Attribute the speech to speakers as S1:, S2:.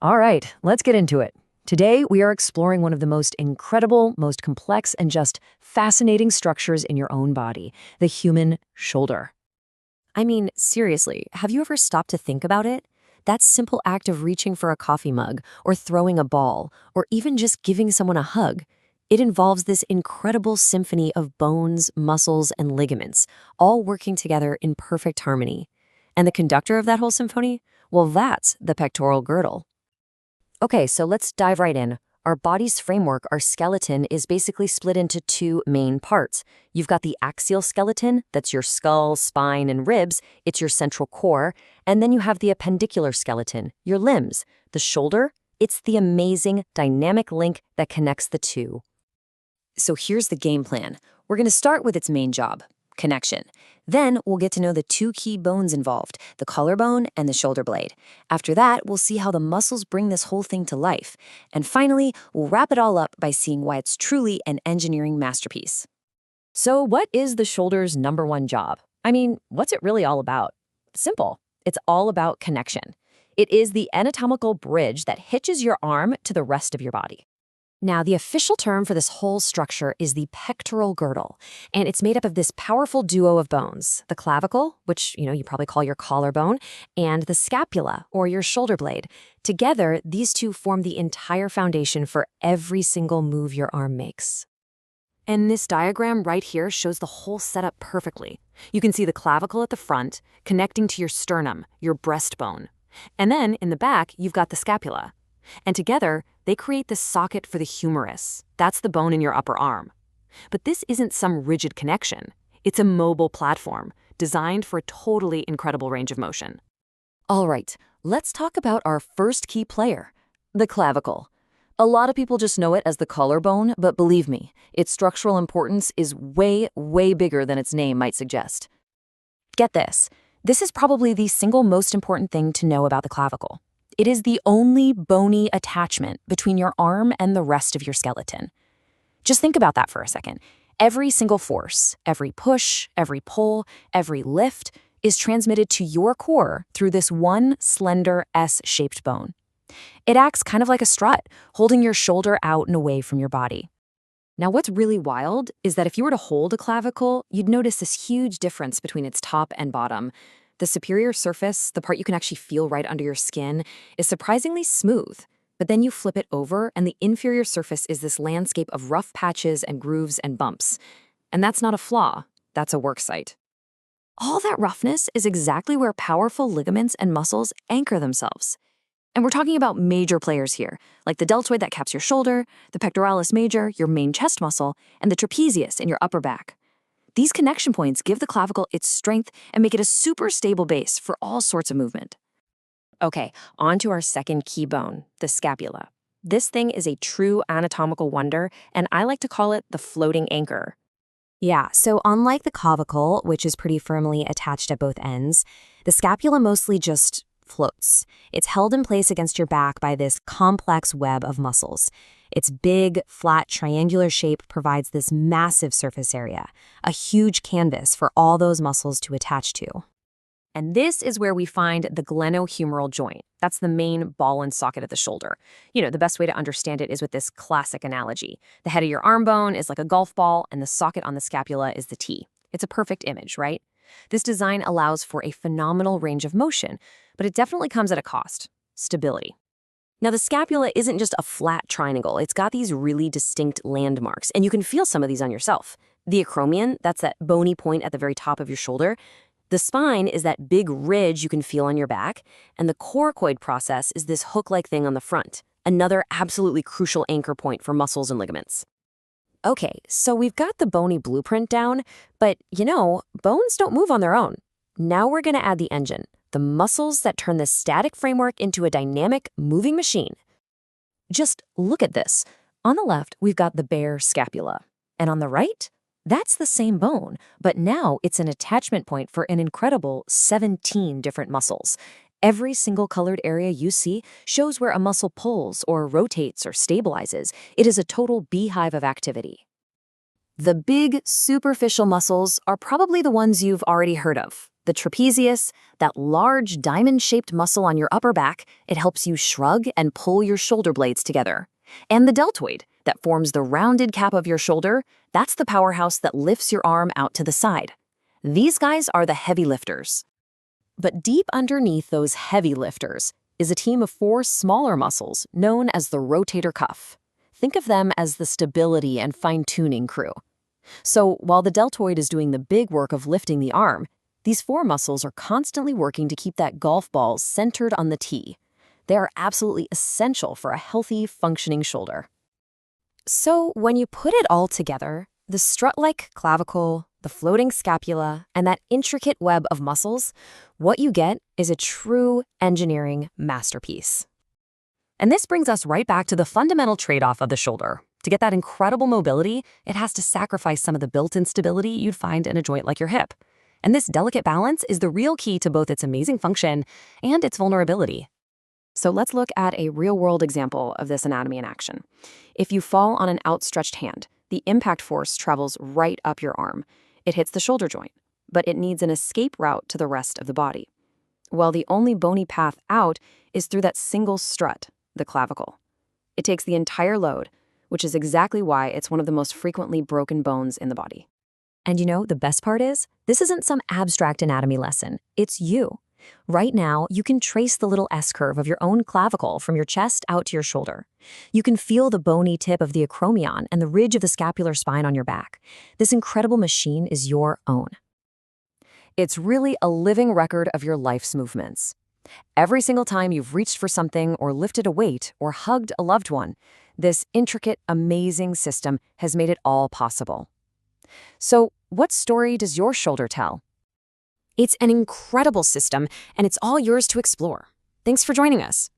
S1: All right, let's get into it. Today, we are exploring one of the most incredible, most complex, and just fascinating structures in your own body, the human shoulder.
S2: I mean, seriously, have you ever stopped to think about it? That simple act of reaching for a coffee mug, or throwing a ball, or even just giving someone a hug, it involves this incredible symphony of bones, muscles, and ligaments, all working together in perfect harmony. And the conductor of that whole symphony? Well, that's the pectoral girdle. Okay, so let's dive right in. Our body's framework, our skeleton, is basically split into two main parts. You've got the axial skeleton, that's your skull, spine, and ribs. It's your central core. And then you have the appendicular skeleton, your limbs. The shoulder, it's the amazing, dynamic link that connects the two. So here's the game plan. We're going to start with its main job, connection. Then we'll get to know the two key bones involved, the collarbone and the shoulder blade. After that, we'll see how the muscles bring this whole thing to life. And finally, we'll wrap it all up by seeing why it's truly an engineering masterpiece.
S1: So, what is the shoulder's number one job? I mean, what's it really all about? Simple. It's all about connection. It is the anatomical bridge that hitches your arm to the rest of your body. Now, the official term for this whole structure is the pectoral girdle, and it's made up of this powerful duo of bones, the clavicle, which, you probably call your collarbone, and the scapula, or your shoulder blade. Together, these two form the entire foundation for every single move your arm makes. And this diagram right here shows the whole setup perfectly. You can see the clavicle at the front, connecting to your sternum, your breastbone. And then, in the back, you've got the scapula. And together, they create this socket for the humerus. That's the bone in your upper arm. But this isn't some rigid connection. It's a mobile platform designed for a totally incredible range of motion. All right, let's talk about our first key player, the clavicle. A lot of people just know it as the collarbone, but believe me, its structural importance is way, way bigger than its name might suggest. Get this. This is probably the single most important thing to know about the clavicle. It is the only bony attachment between your arm and the rest of your skeleton. Just think about that for a second. Every single force, every push, every pull, every lift is transmitted to your core through this one slender S-shaped bone. It acts kind of like a strut, holding your shoulder out and away from your body. Now, what's really wild is that if you were to hold a clavicle, you'd notice this huge difference between its top and bottom. The superior surface, the part you can actually feel right under your skin, is surprisingly smooth. But then you flip it over, and the inferior surface is this landscape of rough patches and grooves and bumps. And that's not a flaw, that's a work site. All that roughness is exactly where powerful ligaments and muscles anchor themselves. And we're talking about major players here, like the deltoid that caps your shoulder, the pectoralis major, your main chest muscle, and the trapezius in your upper back. These connection points give the clavicle its strength and make it a super stable base for all sorts of movement. Okay, on to our second key bone, the scapula. This thing is a true anatomical wonder, and I like to call it the floating anchor.
S2: Yeah, so unlike the clavicle, which is pretty firmly attached at both ends, the scapula mostly just floats. It's held in place against your back by this complex web of muscles. Its big, flat, triangular shape provides this massive surface area, a huge canvas for all those muscles to attach to. And this is where we find the glenohumeral joint. That's the main ball and socket of the shoulder. The best way to understand it is with this classic analogy. The head of your arm bone is like a golf ball, and the socket on the scapula is the tee. It's a perfect image, right? This design allows for a phenomenal range of motion, but it definitely comes at a cost: stability. Now, the scapula isn't just a flat triangle. It's got these really distinct landmarks, and you can feel some of these on yourself. The acromion, that's that bony point at the very top of your shoulder. The spine is that big ridge you can feel on your back, and the coracoid process is this hook-like thing on the front, another absolutely crucial anchor point for muscles and ligaments. Okay, so we've got the bony blueprint down, but bones don't move on their own. Now we're going to add the engine, the muscles that turn this static framework into a dynamic, moving machine. Just look at this. On the left, we've got the bare scapula. And on the right, that's the same bone, but now it's an attachment point for an incredible 17 different muscles. Every single colored area you see shows where a muscle pulls or rotates or stabilizes. It is a total beehive of activity. The big, superficial muscles are probably the ones you've already heard of.
S1: The trapezius, that large diamond-shaped muscle on your upper back, it helps you shrug and pull your shoulder blades together. And the deltoid, that forms the rounded cap of your shoulder, that's the powerhouse that lifts your arm out to the side. These guys are the heavy lifters. But deep underneath those heavy lifters is a team of 4 smaller muscles known as the rotator cuff. Think of them as the stability and fine-tuning crew. So while the deltoid is doing the big work of lifting the arm, these 4 muscles are constantly working to keep that golf ball centered on the tee. They are absolutely essential for a healthy, functioning shoulder.
S2: So when you put it all together, the strut-like clavicle, the floating scapula, and that intricate web of muscles, what you get is a true engineering masterpiece.
S1: And this brings us right back to the fundamental trade-off of the shoulder. To get that incredible mobility, it has to sacrifice some of the built-in stability you'd find in a joint like your hip. And this delicate balance is the real key to both its amazing function and its vulnerability. So let's look at a real-world example of this anatomy in action. If you fall on an outstretched hand, the impact force travels right up your arm. It hits the shoulder joint, but it needs an escape route to the rest of the body. Well, the only bony path out is through that single strut, the clavicle. It takes the entire load, which is exactly why it's one of the most frequently broken bones in the body. And you know, the best part is, this isn't some abstract anatomy lesson. It's you. Right now, you can trace the little S-curve of your own clavicle from your chest out to your shoulder. You can feel the bony tip of the acromion and the ridge of the scapular spine on your back. This incredible machine is your own. It's really a living record of your life's movements. Every single time you've reached for something or lifted a weight or hugged a loved one, this intricate, amazing system has made it all possible. So, what story does your shoulder tell?
S2: It's an incredible system, and it's all yours to explore. Thanks for joining us.